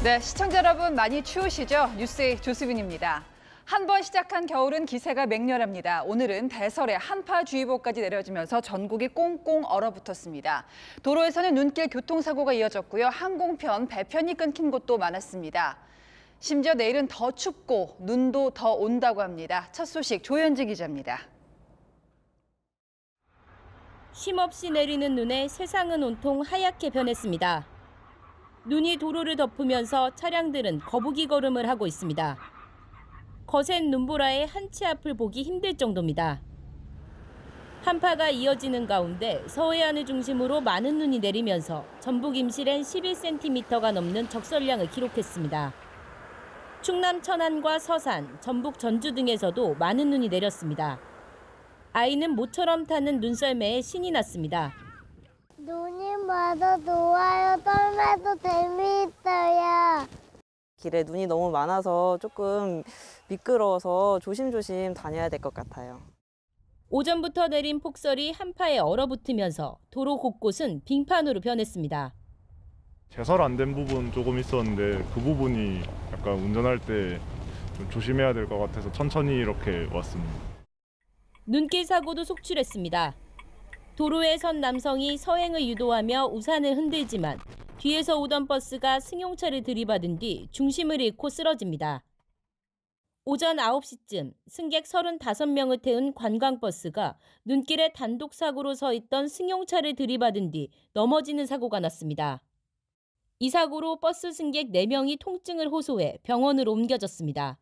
네, 시청자 여러분 많이 추우시죠? 뉴스의 조수빈입니다. 한 번 시작한 겨울은 기세가 맹렬합니다. 오늘은 대설에 한파주의보까지 내려지면서 전국이 꽁꽁 얼어붙었습니다. 도로에서는 눈길 교통사고가 이어졌고요. 항공편, 배편이 끊긴 곳도 많았습니다. 심지어 내일은 더 춥고 눈도 더 온다고 합니다. 첫 소식 조현지 기자입니다. 쉼없이 내리는 눈에 세상은 온통 하얗게 변했습니다. 눈이 도로를 덮으면서 차량들은 거북이 걸음을 하고 있습니다. 거센 눈보라에 한 치 앞을 보기 힘들 정도입니다. 한파가 이어지는 가운데 서해안을 중심으로 많은 눈이 내리면서 전북 임실엔 11cm가 넘는 적설량을 기록했습니다. 충남 천안과 서산, 전북 전주 등에서도 많은 눈이 내렸습니다. 아이는 모처럼 타는 눈썰매에 신이 났습니다. 눈이 많아 좋아요. 썰매도 재미있어요. 길에 눈이 너무 많아서 조금 미끄러워서 조심조심 다녀야 될 것 같아요. 오전부터 내린 폭설이 한파에 얼어붙으면서 도로 곳곳은 빙판으로 변했습니다. 제설 안 된 부분 조금 있었는데 그 부분이 약간 운전할 때 좀 조심해야 될 것 같아서 천천히 이렇게 왔습니다. 눈길 사고도 속출했습니다. 도로에 선 남성이 서행을 유도하며 우산을 흔들지만 뒤에서 오던 버스가 승용차를 들이받은 뒤 중심을 잃고 쓰러집니다. 오전 9시쯤 승객 35명을 태운 관광버스가 눈길에 단독 사고로 서 있던 승용차를 들이받은 뒤 넘어지는 사고가 났습니다. 이 사고로 버스 승객 4명이 통증을 호소해 병원으로 옮겨졌습니다.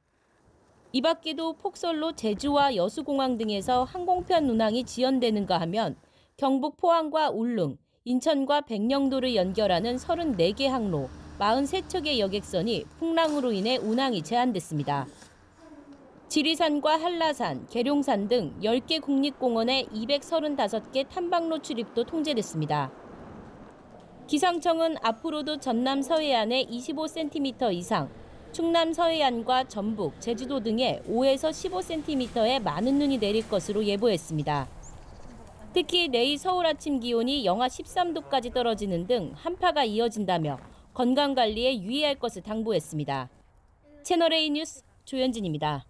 이 밖에도 폭설로 제주와 여수공항 등에서 항공편 운항이 지연되는가 하면 경북 포항과 울릉, 인천과 백령도를 연결하는 34개 항로, 43척의 여객선이 풍랑으로 인해 운항이 제한됐습니다. 지리산과 한라산, 계룡산 등 10개 국립공원의 235개 탐방로 출입도 통제됐습니다. 기상청은 앞으로도 전남 서해안에 25cm 이상, 충남 서해안과 전북, 제주도 등에 5에서 15cm의 많은 눈이 내릴 것으로 예보했습니다. 특히 내일 서울 아침 기온이 영하 13도까지 떨어지는 등 한파가 이어진다며 건강관리에 유의할 것을 당부했습니다. 채널A 뉴스 조현진입니다.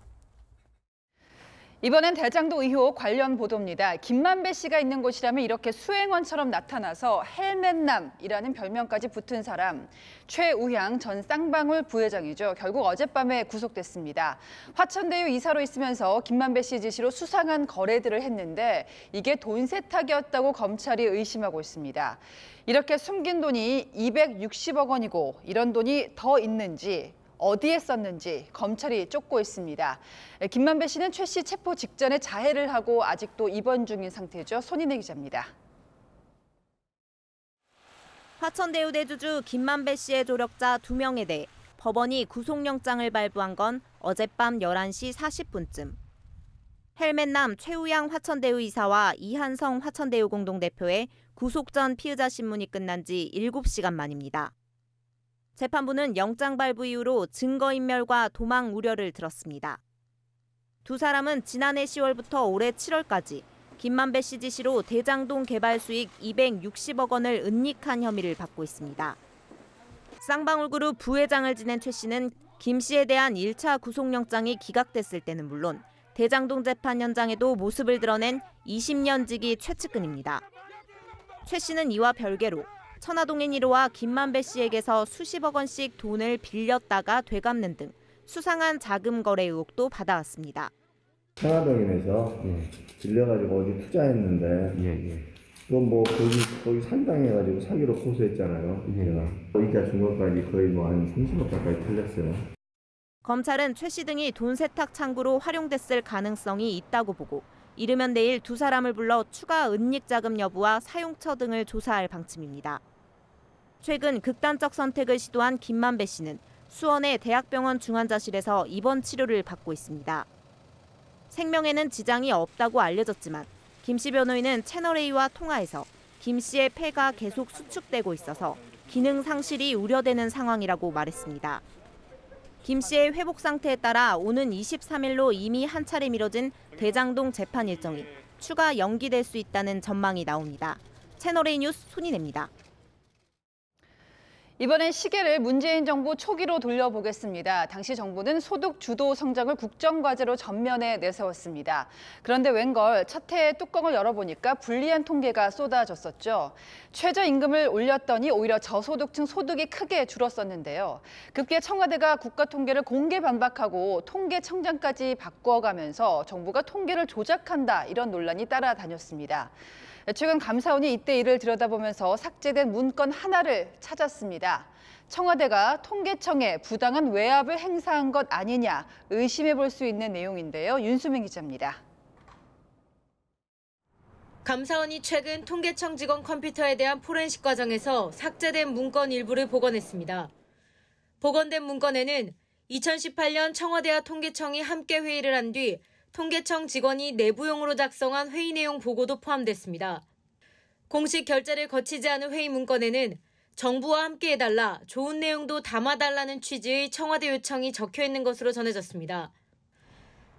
이번엔 대장동 의혹 관련 보도입니다. 김만배 씨가 있는 곳이라면 이렇게 수행원처럼 나타나서 헬멧남이라는 별명까지 붙은 사람, 최우향 전 쌍방울 부회장이죠. 결국 어젯밤에 구속됐습니다. 화천대유 이사로 있으면서 김만배 씨 지시로 수상한 거래들을 했는데 이게 돈 세탁이었다고 검찰이 의심하고 있습니다. 이렇게 숨긴 돈이 260억 원이고 이런 돈이 더 있는지 어디에 썼는지 검찰이 쫓고 있습니다. 김만배 씨는 최 씨 체포 직전에 자해를 하고 아직도 입원 중인 상태죠. 손인혜 기자입니다. 화천대유 대주주 김만배 씨의 조력자 2명에 대해 법원이 구속영장을 발부한 건 어젯밤 11시 40분쯤. 헬멧남 최우양 화천대유 이사와 이한성 화천대유 공동대표의 구속 전 피의자 신문이 끝난 지 7시간 만입니다. 재판부는 영장 발부 이후로 증거인멸과 도망 우려를 들었습니다. 두 사람은 지난해 10월부터 올해 7월까지 김만배 씨 지시로 대장동 개발 수익 260억 원을 은닉한 혐의를 받고 있습니다. 쌍방울그룹 부회장을 지낸 최 씨는 김 씨에 대한 1차 구속영장이 기각됐을 때는 물론 대장동 재판 현장에도 모습을 드러낸 20년 지기 최측근입니다. 최 씨는 이와 별개로 천화동인 1호와 김만배 씨에게서 수십억 원씩 돈을 빌렸다가 되갚는 등 수상한 자금 거래 의혹도 받아왔습니다. 천화동인에서 빌려가지고 어디 투자했는데 그건 뭐 거기 산당해가지고 사기로 고소했잖아요. 제가 이자 준 것까지 거의 뭐 한 30억 가까이 틀렸어요. 검찰은 최 씨 등이 돈 세탁 창구로 활용됐을 가능성이 있다고 보고 이르면 내일 두 사람을 불러 추가 은닉 자금 여부와 사용처 등을 조사할 방침입니다. 최근 극단적 선택을 시도한 김만배 씨는 수원의 대학병원 중환자실에서 입원 치료를 받고 있습니다. 생명에는 지장이 없다고 알려졌지만 김 씨 변호인은 채널A와 통화에서 김 씨의 폐가 계속 수축되고 있어서 기능 상실이 우려되는 상황이라고 말했습니다. 김 씨의 회복 상태에 따라 오는 23일로 이미 한 차례 미뤄진 대장동 재판 일정이 추가 연기될 수 있다는 전망이 나옵니다. 채널A 뉴스 손인혜입니다. 이번엔 시계를 문재인 정부 초기로 돌려보겠습니다. 당시 정부는 소득 주도 성장을 국정과제로 전면에 내세웠습니다. 그런데 웬걸 첫 해에 뚜껑을 열어보니까 불리한 통계가 쏟아졌었죠. 최저임금을 올렸더니 오히려 저소득층 소득이 크게 줄었었는데요. 급기야 청와대가 국가통계를 공개 반박하고 통계청장까지 바꿔가면서 정부가 통계를 조작한다 이런 논란이 따라다녔습니다. 최근 감사원이 이때 일을 들여다보면서 삭제된 문건 하나를 찾았습니다. 청와대가 통계청에 부당한 외압을 행사한 것 아니냐 의심해 볼 수 있는 내용인데요. 윤수민 기자입니다. 감사원이 최근 통계청 직원 컴퓨터에 대한 포렌식 과정에서 삭제된 문건 일부를 복원했습니다. 복원된 문건에는 2018년 청와대와 통계청이 함께 회의를 한 뒤 통계청 직원이 내부용으로 작성한 회의 내용 보고도 포함됐습니다. 공식 결재를 거치지 않은 회의 문건에는 정부와 함께 해달라, 좋은 내용도 담아달라는 취지의 청와대 요청이 적혀 있는 것으로 전해졌습니다.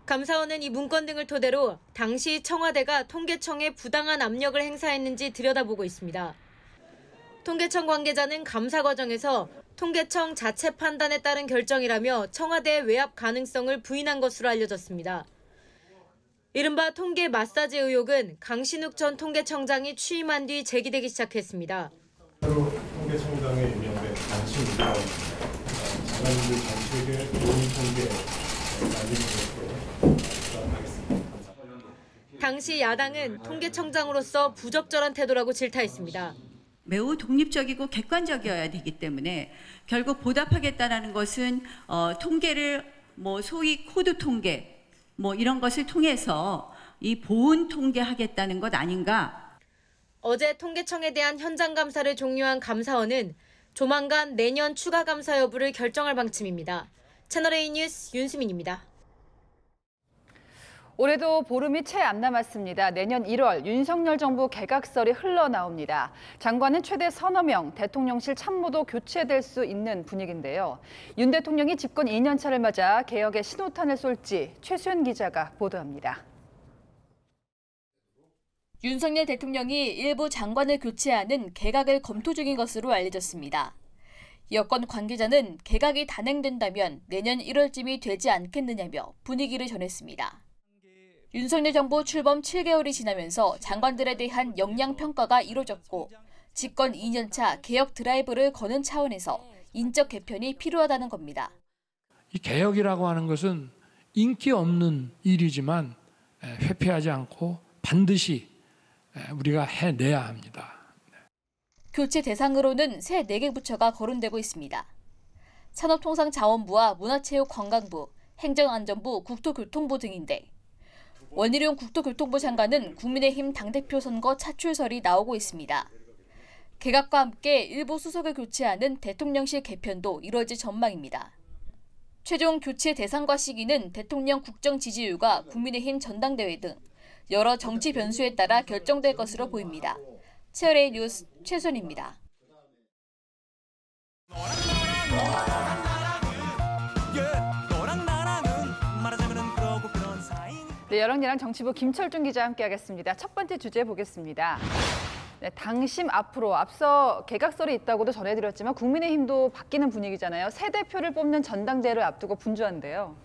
감사원은 이 문건 등을 토대로 당시 청와대가 통계청에 부당한 압력을 행사했는지 들여다보고 있습니다. 통계청 관계자는 감사 과정에서 통계청 자체 판단에 따른 결정이라며 청와대의 외압 가능성을 부인한 것으로 알려졌습니다. 이른바 통계 마사지 의혹은 강신욱 전 통계청장이 취임한 뒤 제기되기 시작했습니다. 통계청장에 임명된 안치입니다. 장관님들 정책에 좋은 통계 알리는 하겠습니다. 당시 야당은 통계청장으로서 부적절한 태도라고 질타했습니다. 매우 독립적이고 객관적이어야 되기 때문에 결국 보답하겠다는 것은 통계를 소위 코드 통계 이런 것을 통해서 이 보훈 통계하겠다는 것 아닌가. 어제 통계청에 대한 현장 감사를 종료한 감사원은 조만간 내년 추가 감사 여부를 결정할 방침입니다. 채널A 뉴스 윤수민입니다. 올해도 보름이 채 안 남았습니다. 내년 1월 윤석열 정부 개각설이 흘러나옵니다. 장관은 최대 서너 명, 대통령실 참모도 교체될 수 있는 분위기인데요. 윤 대통령이 집권 2년 차를 맞아 개혁의 신호탄을 쏠지 최수연 기자가 보도합니다. 윤석열 대통령이 일부 장관을 교체하는 개각을 검토 중인 것으로 알려졌습니다. 여권 관계자는 개각이 단행된다면 내년 1월쯤이 되지 않겠느냐며 분위기를 전했습니다. 윤석열 정부 출범 7개월이 지나면서 장관들에 대한 역량 평가가 이뤄졌고 집권 2년차 개혁 드라이브를 거는 차원에서 인적 개편이 필요하다는 겁니다. 이 개혁이라고 하는 것은 인기 없는 일이지만 회피하지 않고 반드시 우리가 해내야 합니다. 교체 대상으로는 새 4개 부처가 거론되고 있습니다. 산업통상자원부와 문화체육관광부, 행정안전부, 국토교통부 등인데 원희룡 국토교통부 장관은 국민의힘 당대표 선거 차출설이 나오고 있습니다. 개각과 함께 일부 수석을 교체하는 대통령실 개편도 이뤄질 전망입니다. 최종 교체 대상과 시기는 대통령 국정 지지율과 국민의힘 전당대회 등 여러 정치 변수에 따라 결정될 것으로 보입니다. 채널A 뉴스 최순입니다. 네, 여랑야랑 정치부 김철중 기자와 함께하겠습니다. 첫 번째 주제 보겠습니다. 네, 당심 앞으로 앞서 개각설이 있다고도 전해드렸지만 국민의힘도 바뀌는 분위기잖아요. 새 대표를 뽑는 전당대회를 앞두고 분주한데요.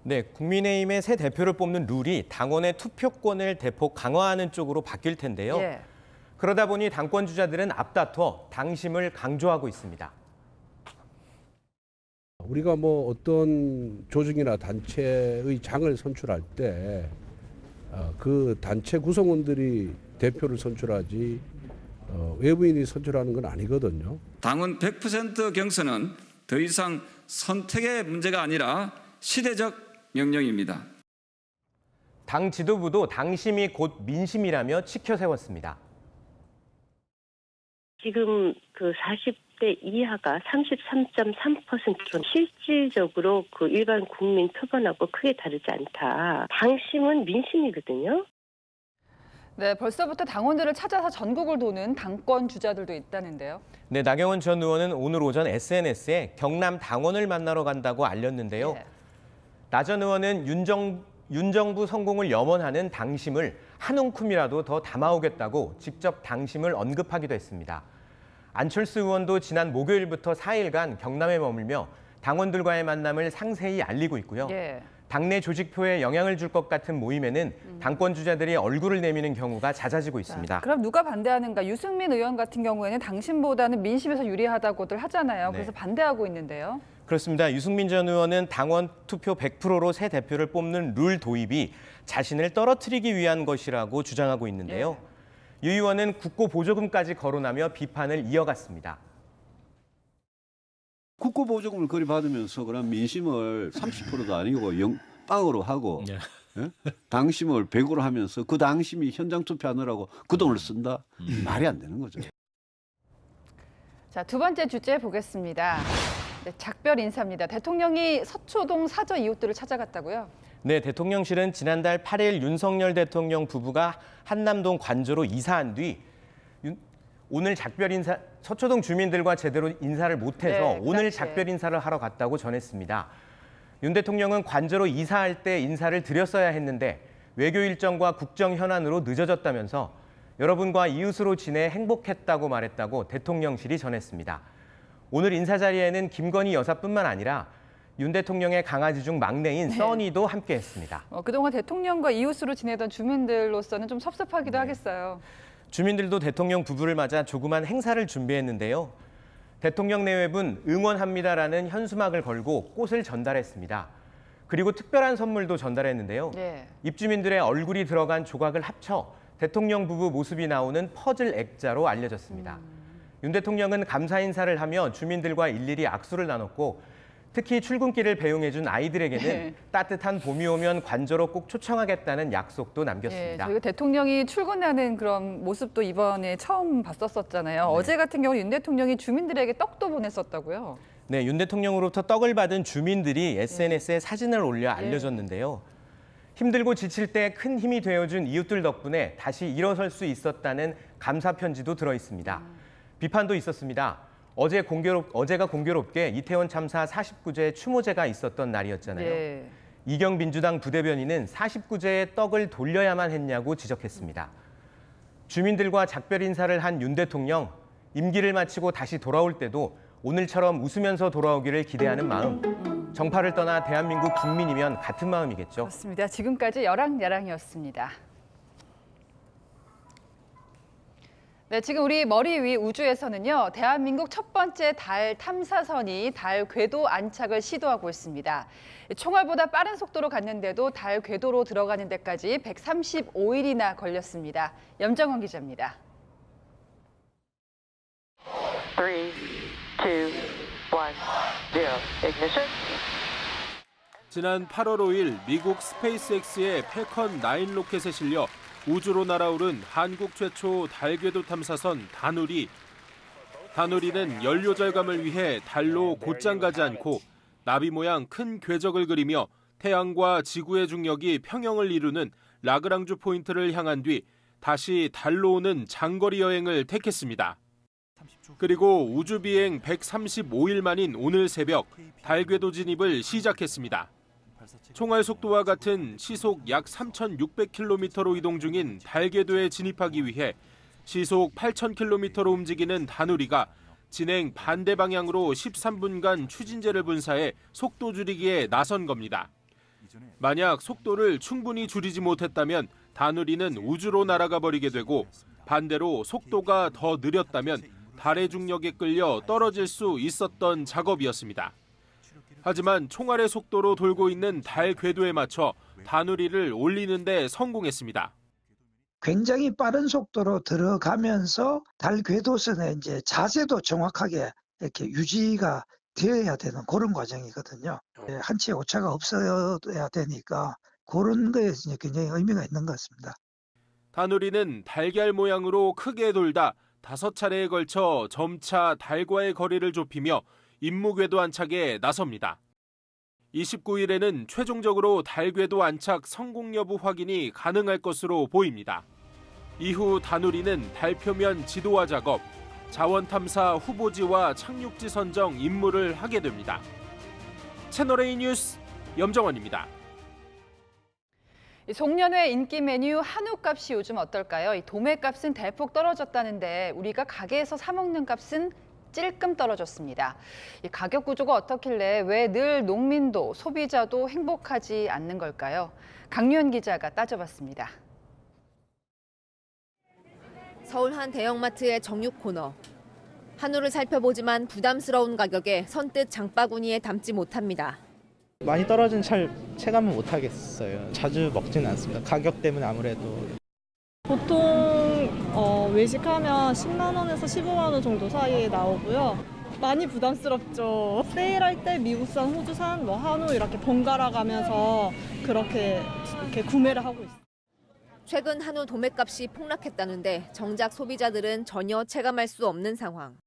네, 국민의힘의 새 대표를 뽑는 룰이 당원의 투표권을 대폭 강화하는 쪽으로 바뀔 텐데요. 예. 그러다 보니 당권 주자들은 앞다퉈 당심을 강조하고 있습니다. 우리가 어떤 조직이나 단체의 장을 선출할 때 그 단체 구성원들이 대표를 선출하지 외부인이 선출하는 건 아니거든요. 당원 100% 경선은 더 이상 선택의 문제가 아니라 시대적 명령입니다. 당 지도부도 당심이 곧 민심이라며 치켜 세웠습니다. 지금 그 40대 이하가 33.3%, 실질적으로 그 일반 국민 표본하고 크게 다르지 않다. 당심은 민심이거든요. 네, 벌써부터 당원들을 찾아서 전국을 도는 당권 주자들도 있다는데요. 네, 나경원 전 의원은 오늘 오전 SNS에 경남 당원을 만나러 간다고 알렸는데요. 네. 나 전 의원은 윤 정부 성공을 염원하는 당심을 한 움큼이라도 더 담아오겠다고 직접 당심을 언급하기도 했습니다. 안철수 의원도 지난 목요일부터 4일간 경남에 머물며 당원들과의 만남을 상세히 알리고 있고요. 예. 당내 조직표에 영향을 줄 것 같은 모임에는 당권 주자들이 얼굴을 내미는 경우가 잦아지고 있습니다. 그럼 누가 반대하는가? 유승민 의원 같은 경우에는 당신보다는 민심에서 유리하다고들 하잖아요. 그래서 반대하고 있는데요. 그렇습니다. 유승민 전 의원은 당원 투표 100%로 새 대표를 뽑는 룰 도입이 자신을 떨어뜨리기 위한 것이라고 주장하고 있는데요. 유 의원은 국고 보조금까지 거론하며 비판을 이어갔습니다. 국고 보조금을 그리 받으면서 그럼 민심을 30%도 아니고 0빵으로 하고 예? 당심을 100으로 하면서 그 당심이 현장 투표하느라고 그 돈을 쓴다? 말이 안 되는 거죠. 자, 두 번째 주제 보겠습니다. 네, 작별 인사입니다. 대통령이 서초동 사저 이웃들을 찾아갔다고요? 네, 대통령실은 지난달 8일 윤석열 대통령 부부가 한남동 관저로 이사한 뒤 오늘 작별 인사, 서초동 주민들과 제대로 인사를 못해서 오늘 작별 인사를 하러 갔다고 전했습니다. 윤 대통령은 관저로 이사할 때 인사를 드렸어야 했는데 외교 일정과 국정 현안으로 늦어졌다면서 여러분과 이웃으로 지내 행복했다고 말했다고 대통령실이 전했습니다. 오늘 인사 자리에는 김건희 여사뿐만 아니라 윤 대통령의 강아지 중 막내인 써니도 함께했습니다. 그동안 대통령과 이웃으로 지내던 주민들로서는 좀 섭섭하기도 하겠어요. 주민들도 대통령 부부를 맞아 조그만 행사를 준비했는데요. 대통령 내외분 응원합니다라는 현수막을 걸고 꽃을 전달했습니다. 그리고 특별한 선물도 전달했는데요. 입주민들의 얼굴이 들어간 조각을 합쳐 대통령 부부 모습이 나오는 퍼즐 액자로 알려졌습니다. 윤 대통령은 감사 인사를 하며 주민들과 일일이 악수를 나눴고 특히 출근길을 배웅해준 아이들에게는 따뜻한 봄이 오면 관저로 꼭 초청하겠다는 약속도 남겼습니다. 저희가 대통령이 출근하는 그런 모습도 이번에 처음 봤었잖아요. 어제 같은 경우 윤 대통령이 주민들에게 떡도 보냈었다고요? 네, 윤 대통령으로부터 떡을 받은 주민들이 SNS에 사진을 올려 알려줬는데요. 힘들고 지칠 때 큰 힘이 되어준 이웃들 덕분에 다시 일어설 수 있었다는 감사 편지도 들어 있습니다. 비판도 있었습니다. 어제가 공교롭게 이태원 참사 49제 추모제가 있었던 날이었잖아요. 이경 민주당 부대변인은 49제의 떡을 돌려야만 했냐고 지적했습니다. 주민들과 작별 인사를 한 윤 대통령, 임기를 마치고 다시 돌아올 때도 오늘처럼 웃으면서 돌아오기를 기대하는 마음. 정파를 떠나 대한민국 국민이면 같은 마음이겠죠. 그렇습니다. 지금까지 여랑야랑이었습니다. 네, 지금 우리 머리 위 우주에서는요, 대한민국 첫 번째 달 탐사선이 달 궤도 안착을 시도하고 있습니다. 총알보다 빠른 속도로 갔는데도 달 궤도로 들어가는 데까지 135일이나 걸렸습니다. 염정원 기자입니다. 3, 2, 1, 0, ignition. 지난 8월 5일 미국 스페이스X의 패컨 9 로켓에 실려 우주로 날아오른 한국 최초 달궤도 탐사선 다누리. 다누리는 연료 절감을 위해 달로 곧장 가지 않고 나비 모양 큰 궤적을 그리며 태양과 지구의 중력이 평형을 이루는 라그랑주 포인트를 향한 뒤 다시 달로 오는 장거리 여행을 택했습니다. 그리고 우주 비행 135일 만인 오늘 새벽 달궤도 진입을 시작했습니다. 총알 속도와 같은 시속 약 3,600km로 이동 중인 달궤도에 진입하기 위해 시속 8,000km로 움직이는 다누리가 진행 반대 방향으로 13분간 추진제를 분사해 속도 줄이기에 나선 겁니다. 만약 속도를 충분히 줄이지 못했다면 다누리는 우주로 날아가 버리게 되고 반대로 속도가 더 느렸다면 달의 중력에 끌려 떨어질 수 있었던 작업이었습니다. 하지만 총알의 속도로 돌고 있는 달 궤도에 맞춰 다누리를 올리는 데 성공했습니다. 굉장히 빠른 속도로 들어가면서 달 궤도선의 이제 자세도 정확하게 이렇게 유지가 되어야 되는 그런 과정이거든요. 한치의 오차가 없어야 되니까 그런 거에 굉장히 의미가 있는 것 같습니다. 다누리는 달걀 모양으로 크게 돌다 5차례에 걸쳐 점차 달과의 거리를 좁히며 임무궤도 안착에 나섭니다. 29일에는 최종적으로 달궤도 안착 성공 여부 확인이 가능할 것으로 보입니다. 이후 다누리는 달표면 지도화 작업, 자원 탐사 후보지와 착륙지 선정 임무를 하게 됩니다. 채널A 뉴스 염정원입니다. 송년회 인기 메뉴 한우값이 요즘 어떨까요? 이 도매값은 대폭 떨어졌다는데 우리가 가게에서 사 먹는 값은 찔끔 떨어졌습니다. 이 가격 구조가 어떻길래 왜 늘 농민도 소비자도 행복하지 않는 걸까요? 강유현 기자가 따져봤습니다. 서울 한 대형마트의 정육 코너. 한우를 살펴보지만 부담스러운 가격에 선뜻 장바구니에 담지 못합니다. 많이 떨어진 체감은 못 하겠어요. 자주 먹지는 않습니다. 가격 때문에 아무래도. 보통 외식하면 10만 원에서 15만 원 정도 사이에 나오고요. 많이 부담스럽죠. 세일할 때 미국산, 호주산, 한우 이렇게 번갈아 가면서 그렇게 구매를 하고 있어요. 최근 한우 도매값이 폭락했다는데 정작 소비자들은 전혀 체감할 수 없는 상황.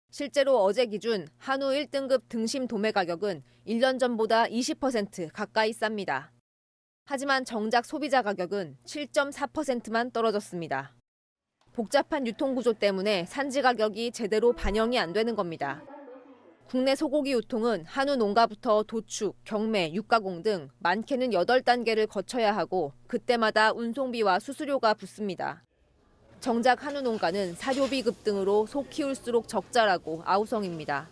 실제로 어제 기준 한우 1등급 등심 도매 가격은 1년 전보다 20% 가까이 쌉니다. 하지만 정작 소비자 가격은 7.4%만 떨어졌습니다. 복잡한 유통구조 때문에 산지 가격이 제대로 반영이 안 되는 겁니다. 국내 소고기 유통은 한우 농가부터 도축, 경매, 육가공 등 많게는 8단계를 거쳐야 하고 그때마다 운송비와 수수료가 붙습니다. 정작 한우 농가는 사료비 급등으로 소 키울수록 적자라고 아우성입니다.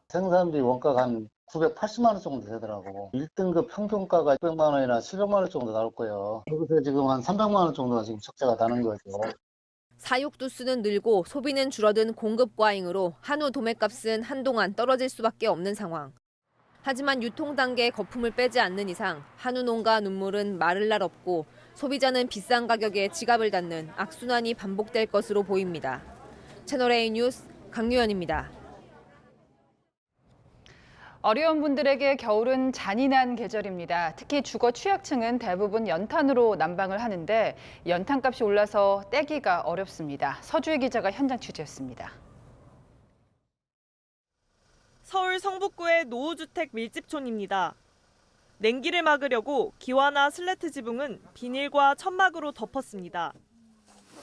생산비 원가가 한 980만 원 정도 되더라고. 1등급 평균가가 600만 원이나 700만 원 정도 나올 거예요. 여기서 지금 한 300만 원 정도가 지금 적자가 나는 거죠. 사육 두수는 늘고 소비는 줄어든 공급 과잉으로 한우 도매값은 한동안 떨어질 수밖에 없는 상황. 하지만 유통 단계에 거품을 빼지 않는 이상 한우 농가 눈물은 마를 날 없고 소비자는 비싼 가격에 지갑을 닫는 악순환이 반복될 것으로 보입니다. 채널A 뉴스 강유현입니다. 어려운 분들에게 겨울은 잔인한 계절입니다. 특히 주거 취약층은 대부분 연탄으로 난방을 하는데 연탄값이 올라서 떼기가 어렵습니다. 서주희 기자가 현장 취재했습니다. 서울 성북구의 노후주택 밀집촌입니다. 냉기를 막으려고 기와나 슬레트 지붕은 비닐과 천막으로 덮었습니다.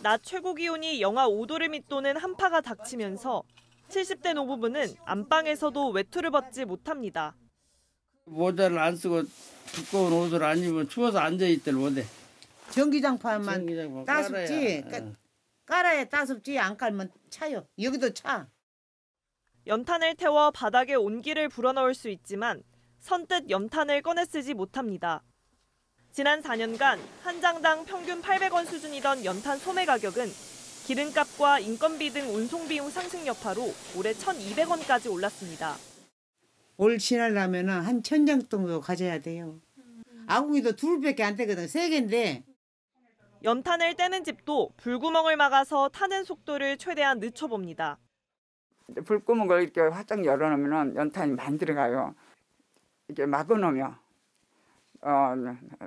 낮 최고 기온이 영하 5도를 밑도는 한파가 닥치면서 70대 노부부는 안방에서도 외투를 벗지 못합니다. 모자를 안 쓰고 두꺼운 옷을 안 입으면 추워서 앉아있들 못해. 전기장판만 따숩지. 깔아야 따숩지 안 깔면 차요. 여기도 차. 연탄을 태워 바닥에 온기를 불어넣을 수 있지만 선뜻 연탄을 꺼내 쓰지 못합니다. 지난 4년간 한 장당 평균 800원 수준이던 연탄 소매 가격은 기름값과 인건비 등 운송 비용 상승 여파로 올해 1,200원까지 올랐습니다. 올 지나려면 한 1,000장 정도 가져야 돼요. 아궁이도 2개밖에 안 되거든. 3개인데. 연탄을 떼는 집도 불구멍을 막아서 타는 속도를 최대한 늦춰봅니다. 불구멍을 이렇게 활짝 열어놓으면 연탄이 많이 들어가요. 이렇게 막아놓으면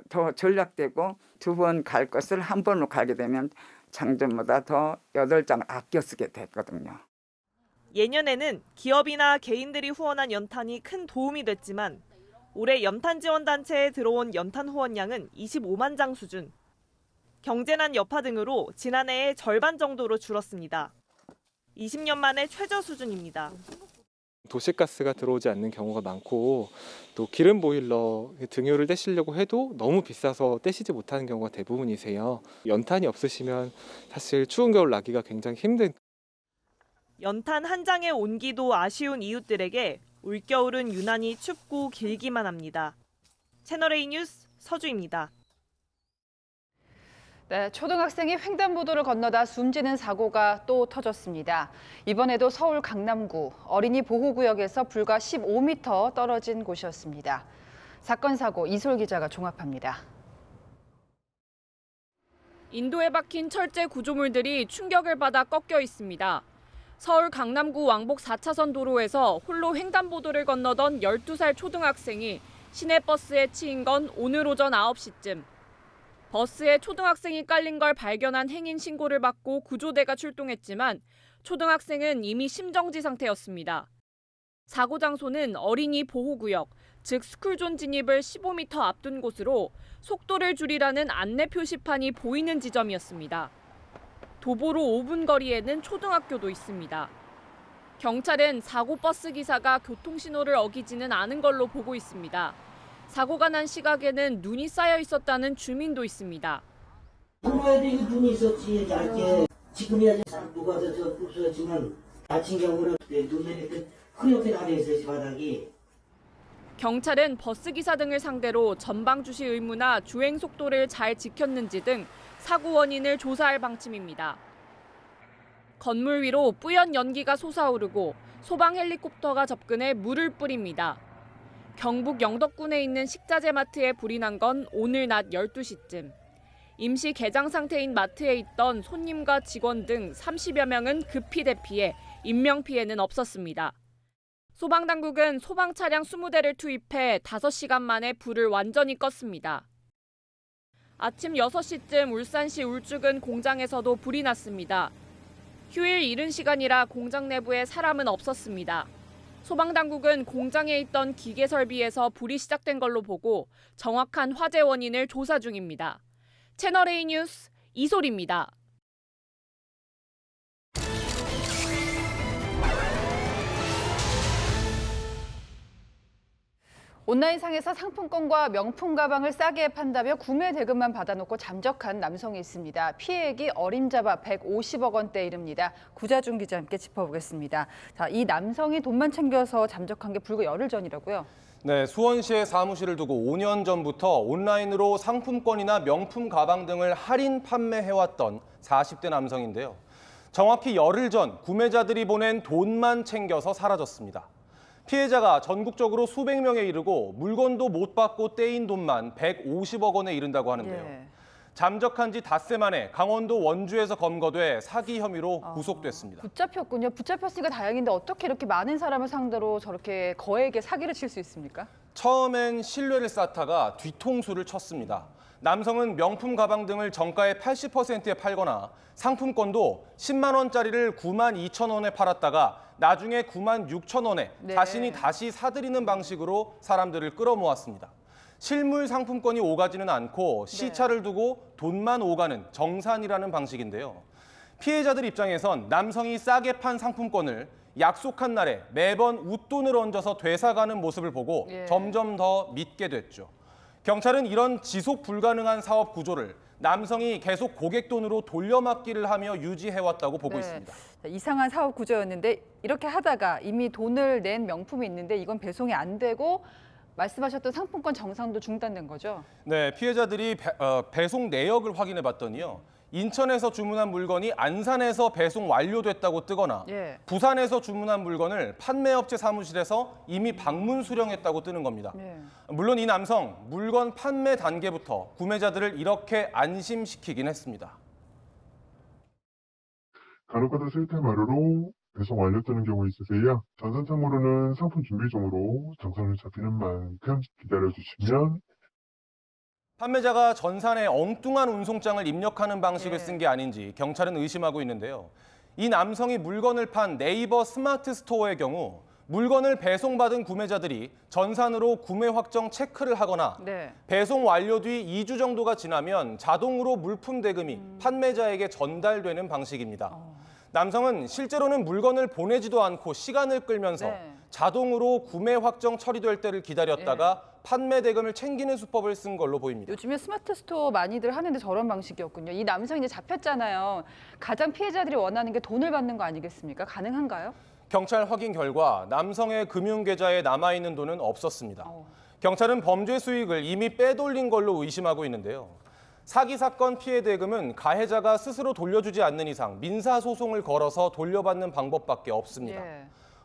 더 전략되고 2번 갈 것을 한 번으로 가게 되면 장전보다 더 8장을 아껴 쓰게 됐거든요. 예년에는 기업이나 개인들이 후원한 연탄이 큰 도움이 됐지만 올해 연탄지원단체에 들어온 연탄 후원량은 25만 장 수준. 경제난 여파 등으로 지난해의 절반 정도로 줄었습니다. 20년 만에 최저 수준입니다. 도시가스가 들어오지 않는 경우가 많고 또 기름 보일러 등유를 떼시려고 해도 너무 비싸서 떼시지 못하는 경우가 대부분이세요. 연탄이 없으시면 사실 추운 겨울 나기가 굉장히 힘든. 연탄 한 장의 온기도 아쉬운 이웃들에게 올겨울은 유난히 춥고 길기만 합니다. 채널A 뉴스 서주입니다. 네, 초등학생이 횡단보도를 건너다 숨지는 사고가 또 터졌습니다. 이번에도 서울 강남구 어린이 보호구역에서 불과 15m 떨어진 곳이었습니다. 사건 사고 이솔 기자가 종합합니다. 인도에 박힌 철제 구조물들이 충격을 받아 꺾여 있습니다. 서울 강남구 왕복 4차선 도로에서 홀로 횡단보도를 건너던 12살 초등학생이 시내버스에 치인 건 오늘 오전 9시쯤. 버스에 초등학생이 깔린 걸 발견한 행인 신고를 받고 구조대가 출동했지만 초등학생은 이미 심정지 상태였습니다. 사고 장소는 어린이 보호구역, 즉 스쿨존 진입을 15m 앞둔 곳으로 속도를 줄이라는 안내 표시판이 보이는 지점이었습니다. 도보로 5분 거리에는 초등학교도 있습니다. 경찰은 사고 버스 기사가 교통신호를 어기지는 않은 걸로 보고 있습니다. 사고가 난 시각에는 눈이 쌓여 있었다는 주민도 있습니다. 통로에도 이 눈이 있었지, 얇게. 지금이야 누가 저 부서졌지만 다친 경우는 눈에 이렇게 흐옇게 달려 있어요, 바닥이. 경찰은 버스기사 등을 상대로 전방 주시 의무나 주행 속도를 잘 지켰는지 등 사고 원인을 조사할 방침입니다. 건물 위로 뿌연 연기가 솟아오르고 소방 헬리콥터가 접근해 물을 뿌립니다. 경북 영덕군에 있는 식자재 마트에 불이 난 건 오늘 낮 12시쯤. 임시 개장 상태인 마트에 있던 손님과 직원 등 30여 명은 급히 대피해 인명피해는 없었습니다. 소방당국은 소방 차량 20대를 투입해 5시간 만에 불을 완전히 껐습니다. 아침 6시쯤 울산시 울주군 공장에서도 불이 났습니다. 휴일 이른 시간이라 공장 내부에 사람은 없었습니다. 소방당국은 공장에 있던 기계 설비에서 불이 시작된 걸로 보고 정확한 화재 원인을 조사 중입니다. 채널A 뉴스 이소리입니다. 온라인상에서 상품권과 명품 가방을 싸게 판다며 구매 대금만 받아놓고 잠적한 남성이 있습니다. 피해액이 어림잡아 150억 원대에 이릅니다. 구자준 기자와 함께 짚어보겠습니다. 자, 이 남성이 돈만 챙겨서 잠적한 게 불과 열흘 전이라고요? 네, 수원시에 사무실을 두고 5년 전부터 온라인으로 상품권이나 명품 가방 등을 할인 판매해왔던 40대 남성인데요. 정확히 열흘 전 구매자들이 보낸 돈만 챙겨서 사라졌습니다. 피해자가 전국적으로 수백 명에 이르고 물건도 못 받고 떼인 돈만 150억 원에 이른다고 하는데요. 예. 잠적한 지 닷새 만에 강원도 원주에서 검거돼 사기 혐의로 구속됐습니다. 붙잡혔군요. 붙잡혔으니까 다행인데 어떻게 이렇게 많은 사람을 상대로 저렇게 거액의 사기를 칠 수 있습니까? 처음엔 신뢰를 쌓다가 뒤통수를 쳤습니다. 남성은 명품 가방 등을 정가의 80%에 팔거나 상품권도 10만 원짜리를 9만 2천 원에 팔았다가 나중에 9만 6천 원에 자신이 다시 사들이는 방식으로 사람들을 끌어모았습니다. 실물 상품권이 오가지는 않고 시차를 두고 돈만 오가는 정산이라는 방식인데요. 피해자들 입장에선 남성이 싸게 판 상품권을 약속한 날에 매번 웃돈을 얹어서 되사가는 모습을 보고 점점 더 믿게 됐죠. 경찰은 이런 지속 불가능한 사업 구조를 남성이 계속 고객 돈으로 돌려막기를 하며 유지해왔다고 보고 있습니다. 이상한 사업 구조였는데 이렇게 하다가 이미 돈을 낸 명품이 있는데 이건 배송이 안 되고 말씀하셨던 상품권 정산도 중단된 거죠? 네, 피해자들이 배송 내역을 확인해 봤더니요. 인천에서 주문한 물건이 안산에서 배송 완료됐다고 뜨거나 부산에서 주문한 물건을 판매업체 사무실에서 이미 방문 수령했다고 뜨는 겁니다. 물론 이 남성, 물건 판매 단계부터 구매자들을 이렇게 안심시키긴 했습니다. 간혹가다 실태마루로 배송 완료 뜨는 경우 있으세요. 전산상으로는 상품 준비 중으로 정산을 잡히는 만큼 기다려주시면 판매자가 전산에 엉뚱한 운송장을 입력하는 방식을 쓴 게 아닌지 경찰은 의심하고 있는데요. 이 남성이 물건을 판 네이버 스마트 스토어의 경우 물건을 배송받은 구매자들이 전산으로 구매 확정 체크를 하거나 배송 완료 뒤 2주 정도가 지나면 자동으로 물품 대금이 판매자에게 전달되는 방식입니다. 남성은 실제로는 물건을 보내지도 않고 시간을 끌면서 자동으로 구매 확정 처리될 때를 기다렸다가 판매 대금을 챙기는 수법을 쓴 걸로 보입니다. 요즘에 스마트 스토어 많이들 하는데 저런 방식이었군요. 이 남성이 이제 잡혔잖아요. 가장 피해자들이 원하는 게 돈을 받는 거 아니겠습니까? 가능한가요? 경찰 확인 결과 남성의 금융계좌에 남아있는 돈은 없었습니다. 경찰은 범죄 수익을 이미 빼돌린 걸로 의심하고 있는데요. 사기 사건 피해 대금은 가해자가 스스로 돌려주지 않는 이상 민사소송을 걸어서 돌려받는 방법밖에 없습니다.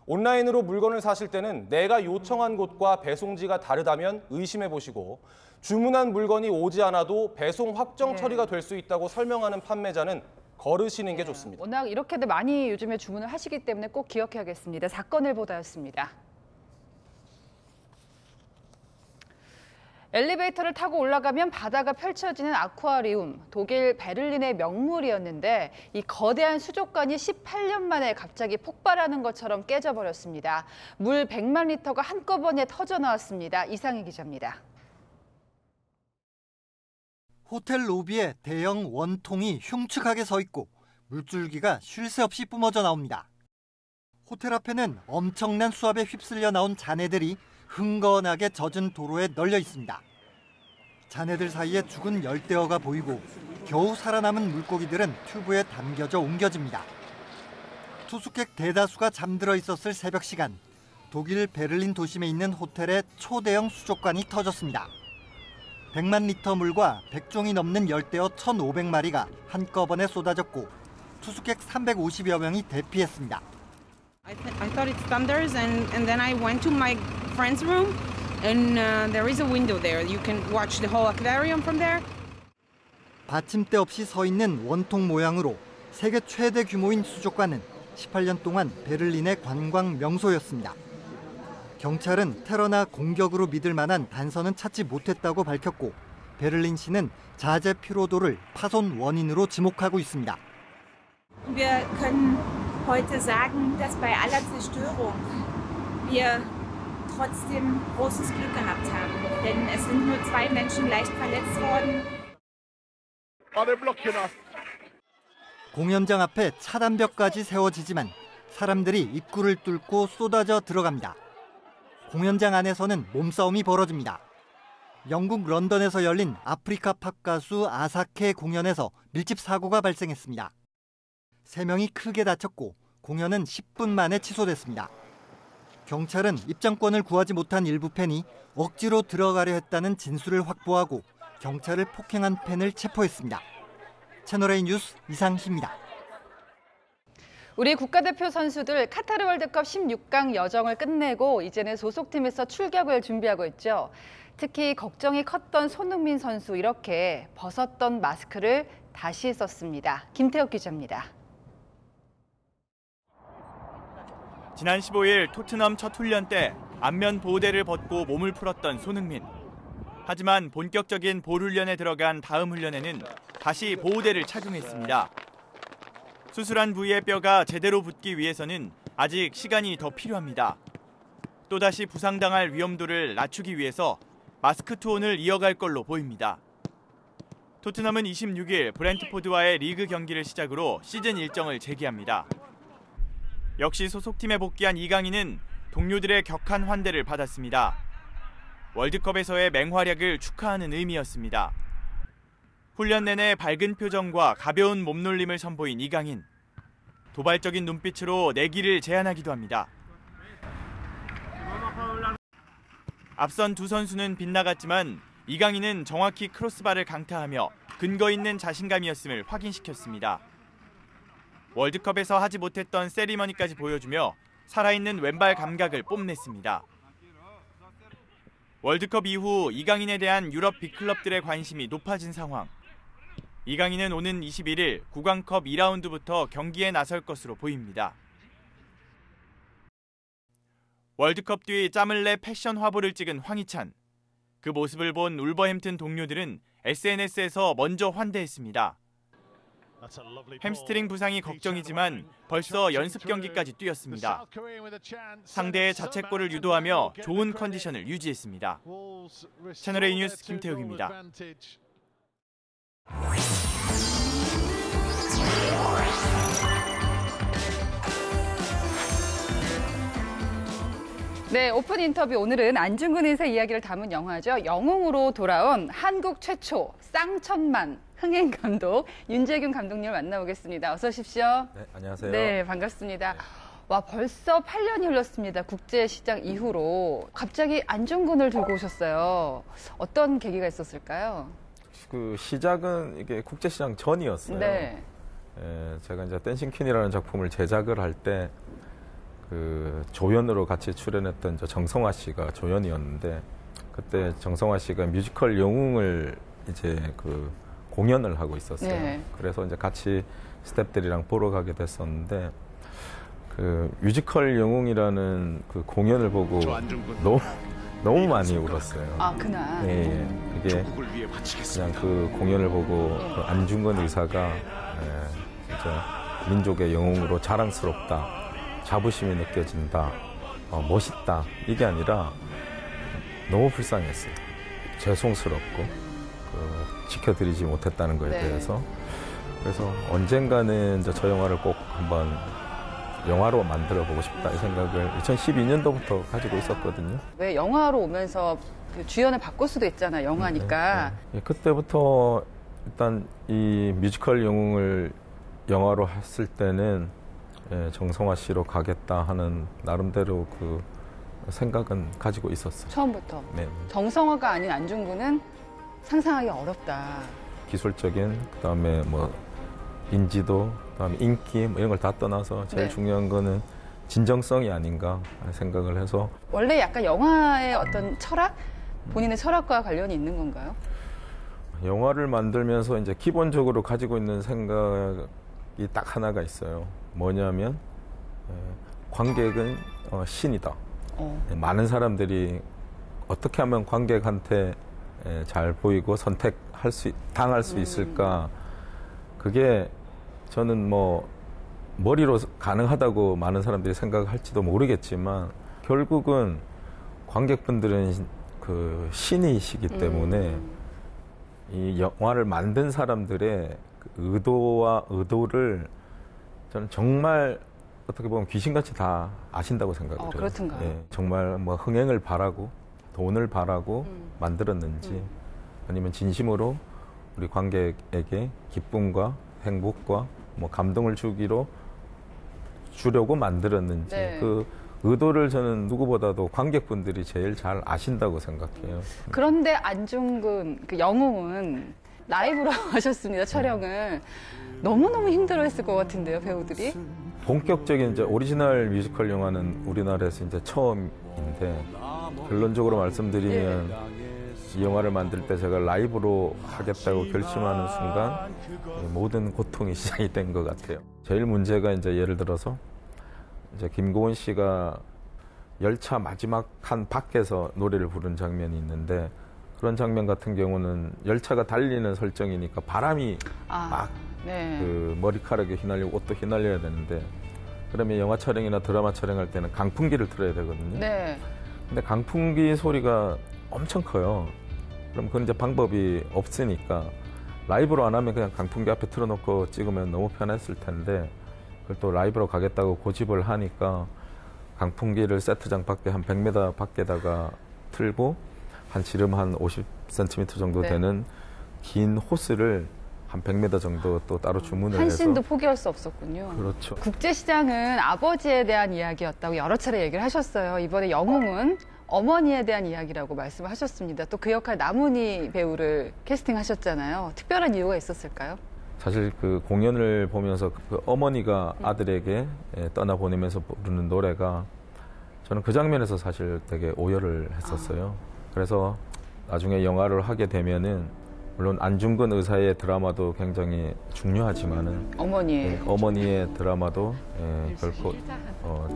온라인으로 물건을 사실 때는 내가 요청한 곳과 배송지가 다르다면 의심해 보시고 주문한 물건이 오지 않아도 배송 확정 처리가 될 수 있다고 설명하는 판매자는 거르시는 게 좋습니다. 워낙 이렇게들 많이 요즘에 주문을 하시기 때문에 꼭 기억해야겠습니다. 사건을 보다였습니다. 엘리베이터를 타고 올라가면 바다가 펼쳐지는 아쿠아리움, 독일 베를린의 명물이었는데 이 거대한 수족관이 18년 만에 갑자기 폭발하는 것처럼 깨져버렸습니다. 물 100만 리터가 한꺼번에 터져 나왔습니다. 이상희 기자입니다. 호텔 로비에 대형 원통이 흉측하게 서 있고 물줄기가 쉴 새 없이 뿜어져 나옵니다. 호텔 앞에는 엄청난 수압에 휩쓸려 나온 잔해들이 흥건하게 젖은 도로에 널려 있습니다. 잔해들 사이에 죽은 열대어가 보이고 겨우 살아남은 물고기들은 튜브에 담겨져 옮겨집니다. 투숙객 대다수가 잠들어 있었을 새벽 시간, 독일 베를린 도심에 있는 호텔에 초대형 수족관이 터졌습니다. 100만 리터 물과 100종이 넘는 열대어 1,500마리가 한꺼번에 쏟아졌고 투숙객 350여 명이 대피했습니다. I thought it thunders and then I went to my friend's room and there is a window there. You can watch the whole aquarium from there. 받침대 없이 서 있는 원통 모양으로 세계 최대 규모인 수족관은 18년 동안 베를린의 관광 명소였습니다. 경찰은 테러나 공격으로 믿을 만한 단서는 찾지 못했다고 밝혔고 베를린시는 자재 피로도를 파손 원인으로 지목하고 있습니다. Wir können heute sagen, dass bei aller Zerstörung wir trotzdem großes Glück gehabt haben, denn es sind nur 2 Menschen leicht verletzt worden. 공연장 앞에 차단벽까지 세워지지만 사람들이 입구를 뚫고 쏟아져 들어갑니다. 공연장 안에서는 몸싸움이 벌어집니다. 영국 런던에서 열린 아프리카 팝 가수 아사케 공연에서 밀집 사고가 발생했습니다. 3명이 크게 다쳤고 공연은 10분 만에 취소됐습니다. 경찰은 입장권을 구하지 못한 일부 팬이 억지로 들어가려 했다는 진술을 확보하고 경찰을 폭행한 팬을 체포했습니다. 채널A 뉴스 이상희입니다. 우리 국가대표 선수들 카타르 월드컵 16강 여정을 끝내고 이제는 소속팀에서 출격을 준비하고 있죠. 특히 걱정이 컸던 손흥민 선수, 이렇게 벗었던 마스크를 다시 썼습니다. 김태욱 기자입니다. 지난 15일 토트넘 첫 훈련 때 안면 보호대를 벗고 몸을 풀었던 손흥민. 하지만 본격적인 볼 훈련에 들어간 다음 훈련에는 다시 보호대를 착용했습니다. 수술한 부위의 뼈가 제대로 붙기 위해서는 아직 시간이 더 필요합니다. 또다시 부상당할 위험도를 낮추기 위해서 마스크 투혼을 이어갈 걸로 보입니다. 토트넘은 26일 브렌트포드와의 리그 경기를 시작으로 시즌 일정을 재개합니다. 역시 소속팀에 복귀한 이강인은 동료들의 격한 환대를 받았습니다. 월드컵에서의 맹활약을 축하하는 의미였습니다. 훈련 내내 밝은 표정과 가벼운 몸놀림을 선보인 이강인. 도발적인 눈빛으로 내기를 제안하기도 합니다. 앞선 두 선수는 빗나갔지만 이강인은 정확히 크로스바를 강타하며 근거 있는 자신감이었음을 확인시켰습니다. 월드컵에서 하지 못했던 세리머니까지 보여주며 살아있는 왼발 감각을 뽐냈습니다. 월드컵 이후 이강인에 대한 유럽 빅클럽들의 관심이 높아진 상황. 이강인은 오는 21일 구강컵 2라운드부터 경기에 나설 것으로 보입니다. 월드컵 뒤 짬을 내 패션 화보를 찍은 황희찬. 그 모습을 본 울버햄튼 동료들은 SNS에서 먼저 환대했습니다. 햄스트링 부상이 걱정이지만 벌써 연습 경기까지 뛰었습니다. 상대의 자책골을 유도하며 좋은 컨디션을 유지했습니다. 채널A 뉴스 김태욱입니다. 네, 오픈 인터뷰, 오늘은 안중근 의사 이야기를 담은 영화죠. 영웅으로 돌아온 한국 최초 쌍천만 흥행 감독 윤재균 감독님을 만나보겠습니다. 어서 오십시오. 네, 안녕하세요. 네, 반갑습니다. 와, 벌써 8년이 흘렀습니다. 국제시장 이후로. 갑자기 안중근을 들고 오셨어요. 어떤 계기가 있었을까요? 그 시작은 이게 국제시장 전이었어요. 네. 제가 이제 댄싱 퀸이라는 작품을 제작을 할 때 그 조연으로 같이 출연했던 정성화 씨가 조연이었는데, 그때 정성화 씨가 뮤지컬 영웅을 이제 그 공연을 하고 있었어요. 네. 그래서 이제 같이 스태프들이랑 보러 가게 됐었는데, 그 뮤지컬 영웅이라는 그 공연을 보고 너무 많이 울었어요. 아, 그날. 네, 그게 그냥 그 공연을 보고 그 안중근 의사가 진짜 민족의 영웅으로 자랑스럽다, 자부심이 느껴진다, 멋있다, 이게 아니라 너무 불쌍했어요. 죄송스럽고 지켜드리지 못했다는 거에 대해서. 그래서 언젠가는 저 영화를 꼭 한번 영화로 만들어 보고 싶다 이 생각을 2012년도부터 가지고 있었거든요. 왜 영화로 오면서 그 주연을 바꿀 수도 있잖아요. 영화니까. 네. 그때부터 일단 이 뮤지컬 영웅을 영화로 했을 때는 정성화 씨로 가겠다 하는 나름대로 그 생각은 가지고 있었어요. 처음부터. 네. 정성화가 아닌 안중근은 상상하기 어렵다. 기술적인 그다음에 뭐 인지도, 그다음에 인기 뭐 이런 걸 다 떠나서 제일 네. 중요한 거는 진정성이 아닌가 생각을 해서 원래 약간 영화의 어떤 철학? 본인의 철학과 관련이 있는 건가요? 영화를 만들면서 이제 기본적으로 가지고 있는 생각이 딱 하나가 있어요. 뭐냐면 관객은 신이다. 많은 사람들이 어떻게 하면 관객한테 잘 보이고 당할 수 있을까. 그게 저는 뭐 머리로 가능하다고 많은 사람들이 생각할지도 모르겠지만 결국은 관객분들은 그 신이시기 때문에 이 영화를 만든 사람들의 그 의도를 저는 정말 어떻게 보면 귀신같이 다 아신다고 생각을 해요. 그렇던가요? 예, 정말 뭐 흥행을 바라고 돈을 바라고 만들었는지 아니면 진심으로 우리 관객에게 기쁨과 행복과 뭐 감동을 주려고 만들었는지 네. 그 의도를 저는 누구보다도 관객분들이 제일 잘 아신다고 생각해요. 그런데 안중근 그 영웅은 라이브로 하셨습니다. 촬영을. 너무너무 힘들어했을 것 같은데요, 배우들이. 본격적인 이제 오리지널 뮤지컬 영화는 우리나라에서 이제 처음인데 결론적으로 말씀드리면 이 영화를 만들 때 제가 라이브로 하겠다고 결심하는 순간 모든 고통이 시작이 된 것 같아요. 제일 문제가 이제 예를 들어서 이제 김고은 씨가 열차 마지막 칸 밖에서 노래를 부른 장면이 있는데 그런 장면 같은 경우는 열차가 달리는 설정이니까 바람이 막 그 머리카락에 휘날리고 옷도 휘날려야 되는데 그러면 영화 촬영이나 드라마 촬영할 때는 강풍기를 틀어야 되거든요. 네. 근데 강풍기 소리가 엄청 커요. 그럼 그건 이제 방법이 없으니까 라이브로 안 하면 그냥 강풍기 앞에 틀어놓고 찍으면 너무 편했을 텐데 그걸 또 라이브로 가겠다고 고집을 하니까 강풍기를 세트장 밖에 한 100m 밖에다가 틀고 한 지름 한 50cm 정도 되는 긴 호스를 한 100m 정도 또 따로 주문을 해서 한신도 포기할 수 없었군요. 그렇죠. 국제시장은 아버지에 대한 이야기였다고 여러 차례 얘기를 하셨어요. 이번에 영웅은 어머니에 대한 이야기라고 말씀을 하셨습니다. 또 그 역할 남은희 배우를 캐스팅하셨잖아요. 특별한 이유가 있었을까요? 사실 그 공연을 보면서 그 어머니가 아들에게 떠나보내면서 부르는 노래가 저는 그 장면에서 사실 되게 오열을 했었어요. 그래서 나중에 영화를 하게 되면은 물론 안중근 의사의 드라마도 굉장히 중요하지만은 어머니의 드라마도 결코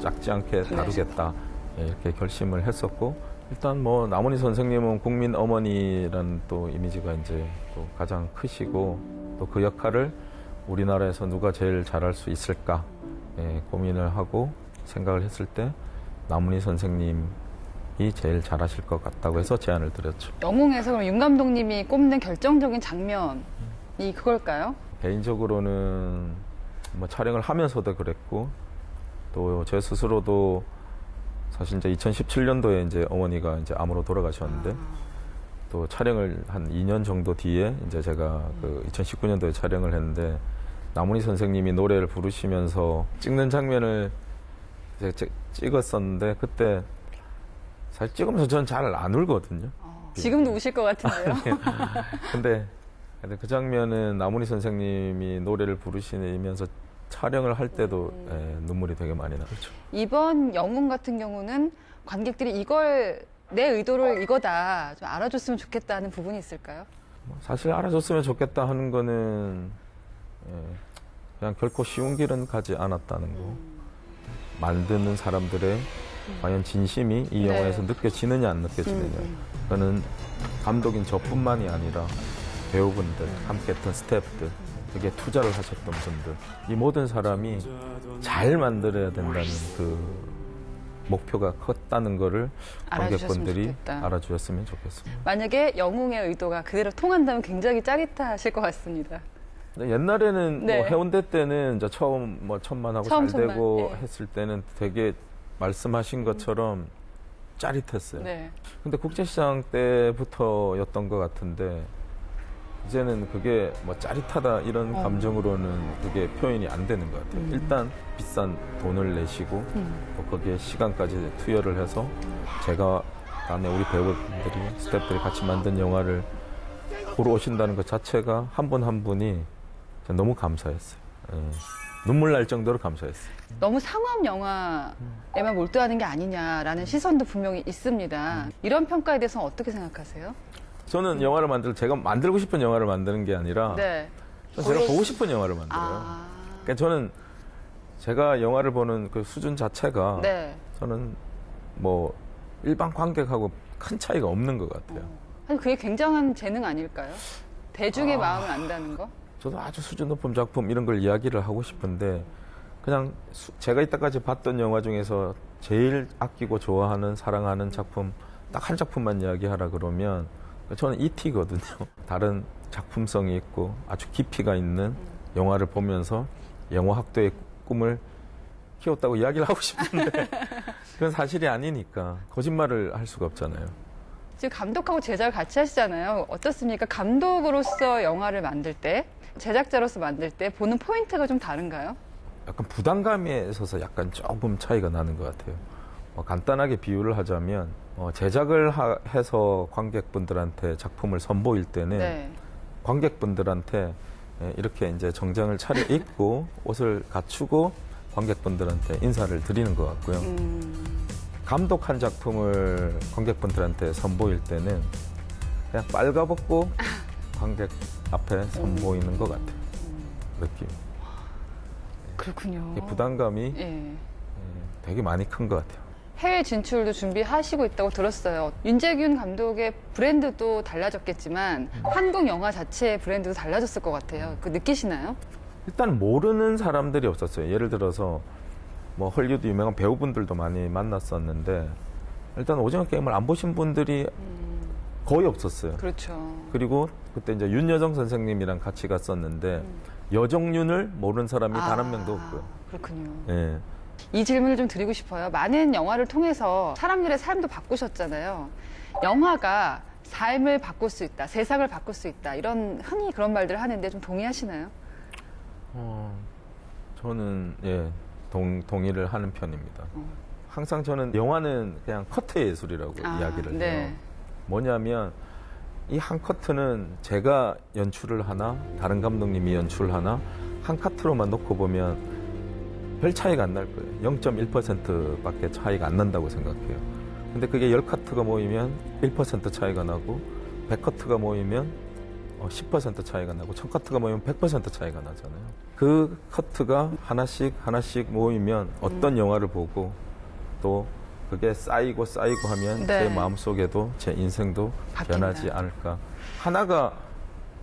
작지 않게 다루겠다 이렇게 결심을 했었고 일단 뭐 남은희 선생님은 국민 어머니라는 또 이미지가 이제 또 가장 크시고 또 그 역할을 우리나라에서 누가 제일 잘할 수 있을까 고민을 하고 생각을 했을 때 남은희 선생님이 제일 잘하실 것 같다고 해서 제안을 드렸죠. 영웅에서 그럼 윤 감독님이 꼽는 결정적인 장면이 그걸까요? 개인적으로는 뭐 촬영을 하면서도 그랬고 또 제 스스로도 사실 이제 2017년도에 이제 어머니가 이제 암으로 돌아가셨는데 또 촬영을 한 2년 정도 뒤에 이제 제가 그 2019년도에 촬영을 했는데 남은희 선생님이 노래를 부르시면서 찍는 장면을 이제 찍었었는데 그때 사실 찍으면서 저는 잘 안 울거든요. 지금도 우실 것 같은데요. 근데 그 장면은 남은희 선생님이 노래를 부르시면서 촬영을 할 때도 눈물이 되게 많이 나죠. 이번 영웅 같은 경우는 관객들이 이걸 내 의도를 이거다 좀 알아줬으면 좋겠다는 부분이 있을까요? 사실 알아줬으면 좋겠다 하는 거는 그냥 결코 쉬운 길은 가지 않았다는 거. 만드는 사람들의 과연 진심이 이 영화에서 느껴지느냐 안 느껴지느냐. 그거는 감독인 저뿐만이 아니라 배우분들, 함께했던 스태프들, 여기에 투자를 하셨던 분들, 이 모든 사람이 잘 만들어야 된다는 그 목표가 컸다는 거를 관객분들이 알아주셨으면 좋겠습니다. 만약에 영웅의 의도가 그대로 통한다면 굉장히 짜릿하실 것 같습니다. 옛날에는 네. 뭐 해운대 때는 이제 처음 뭐 천만하고 처음 잘 되고 천만, 예. 했을 때는 되게 말씀하신 것처럼 짜릿했어요. 네. 근데 국제시장 때부터였던 것 같은데 이제는 그게 뭐 짜릿하다 이런 감정으로는 그게 표현이 안 되는 것 같아요. 일단 비싼 돈을 내시고 또 거기에 시간까지 투여를 해서 제가 다음에 우리 배우분들이 스태프들이 같이 만든 영화를 보러 오신다는 것 자체가 한 분 한 분이 너무 감사했어요. 예. 눈물 날 정도로 감사했어요. 너무 상업 영화에만 몰두하는 게 아니냐라는 시선도 분명히 있습니다. 이런 평가에 대해서는 어떻게 생각하세요? 저는 영화를 제가 만들고 싶은 영화를 만드는 게 아니라 네. 제가 보고 싶은 영화를 만들어요. 그러니까 저는 제가 영화를 보는 그 수준 자체가 네. 저는 뭐 일반 관객하고 큰 차이가 없는 것 같아요. 아니, 그게 굉장한 재능 아닐까요? 대중의 마음을 안다는 거? 저도 아주 수준 높은 작품 이런 걸 이야기를 하고 싶은데 그냥 제가 이때까지 봤던 영화 중에서 제일 아끼고 좋아하는 사랑하는 작품 딱 한 작품만 이야기하라 그러면 저는 E.T.거든요. 다른 작품성이 있고 아주 깊이가 있는 영화를 보면서 영화학도의 꿈을 키웠다고 이야기를 하고 싶은데 그건 사실이 아니니까 거짓말을 할 수가 없잖아요. 지금 감독하고 제작을 같이 하시잖아요. 어떻습니까? 감독으로서 영화를 만들 때, 제작자로서 만들 때 보는 포인트가 좀 다른가요? 약간 부담감에 있어서 약간 조금 차이가 나는 것 같아요. 간단하게 비유를 하자면 제작을 해서 관객분들한테 작품을 선보일 때는 네. 관객분들한테 이렇게 이제 정장을 차려입고 옷을 갖추고 관객분들한테 인사를 드리는 것 같고요. 감독한 작품을 관객분들한테 선보일 때는 그냥 빨가벗고 관객 앞에 선보이는 것 같아요. 느낌. 그렇군요. 부담감이 예. 되게 많이 큰 것 같아요. 해외 진출도 준비하시고 있다고 들었어요. 윤재균 감독의 브랜드도 달라졌겠지만 한국 영화 자체의 브랜드도 달라졌을 것 같아요. 그 느끼시나요? 일단 모르는 사람들이 없었어요. 예를 들어서 뭐 헐리우드 유명한 배우분들도 많이 만났었는데 일단 오징어 게임을 안 보신 분들이 거의 없었어요. 그렇죠. 그리고 그때 이제 윤여정 선생님이랑 같이 갔었는데 여정윤을 모르는 사람이 단 한 명도 없고요. 그렇군요. 예. 이 질문을 좀 드리고 싶어요. 많은 영화를 통해서 사람들의 삶도 바꾸셨잖아요. 영화가 삶을 바꿀 수 있다, 세상을 바꿀 수 있다, 이런 흔히 그런 말들을 하는데 좀 동의하시나요? 저는 동의를 하는 편입니다. 항상 저는 영화는 그냥 커트의 예술이라고 이야기를 해요. 네. 뭐냐면 이 한 커트는 제가 연출을 하나 다른 감독님이 연출을 하나 한 카트로만 놓고 보면 별 차이가 안 날 거예요. 0.1%밖에 차이가 안 난다고 생각해요. 근데 그게 10카트가 모이면 1% 차이가 나고 100카트가 모이면 10% 차이가 나고 1000카트가 모이면 100% 차이가 나잖아요. 그 커트가 하나씩 모이면 어떤 영화를 보고 또 그게 쌓이고 하면 네. 제 마음속에도 제 인생도 변하지 않을까. 하나가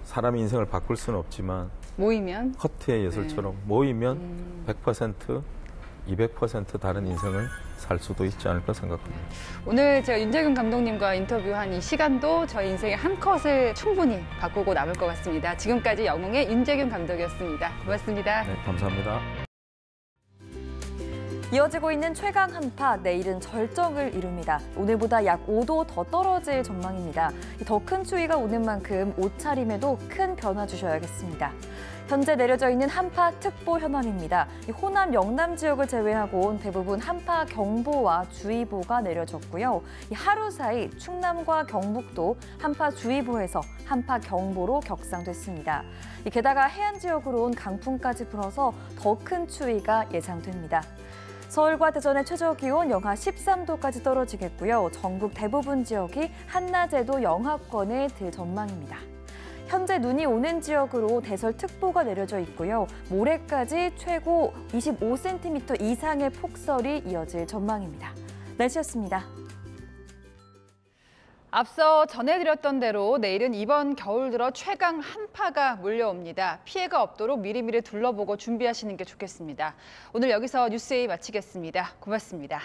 사람의 인생을 바꿀 수는 없지만 모이면 커트의 예술처럼 모이면 100%, 200% 다른 인생을 살 수도 있지 않을까 생각합니다. 오늘 제가 윤재균 감독님과 인터뷰한 이 시간도 저희 인생의 한 컷을 충분히 바꾸고 남을 것 같습니다. 지금까지 영웅의 윤재균 감독이었습니다. 고맙습니다. 네, 감사합니다. 이어지고 있는 최강 한파, 내일은 절정을 이룹니다. 오늘보다 약 5도 더 떨어질 전망입니다. 더 큰 추위가 오는 만큼 옷차림에도 큰 변화 주셔야겠습니다. 현재 내려져 있는 한파특보 현황입니다. 호남, 영남 지역을 제외하고 대부분 한파경보와 주의보가 내려졌고요. 하루 사이 충남과 경북도 한파주의보에서 한파경보로 격상됐습니다. 게다가 해안 지역으로 온 강풍까지 불어서 더 큰 추위가 예상됩니다. 서울과 대전의 최저기온 영하 13도까지 떨어지겠고요. 전국 대부분 지역이 한낮에도 영하권에 들 전망입니다. 현재 눈이 오는 지역으로 대설특보가 내려져 있고요. 모레까지 최고 25cm 이상의 폭설이 이어질 전망입니다. 날씨였습니다. 앞서 전해드렸던 대로 내일은 이번 겨울 들어 최강 한파가 몰려옵니다. 피해가 없도록 미리미리 둘러보고 준비하시는 게 좋겠습니다. 오늘 여기서 뉴스A 마치겠습니다. 고맙습니다.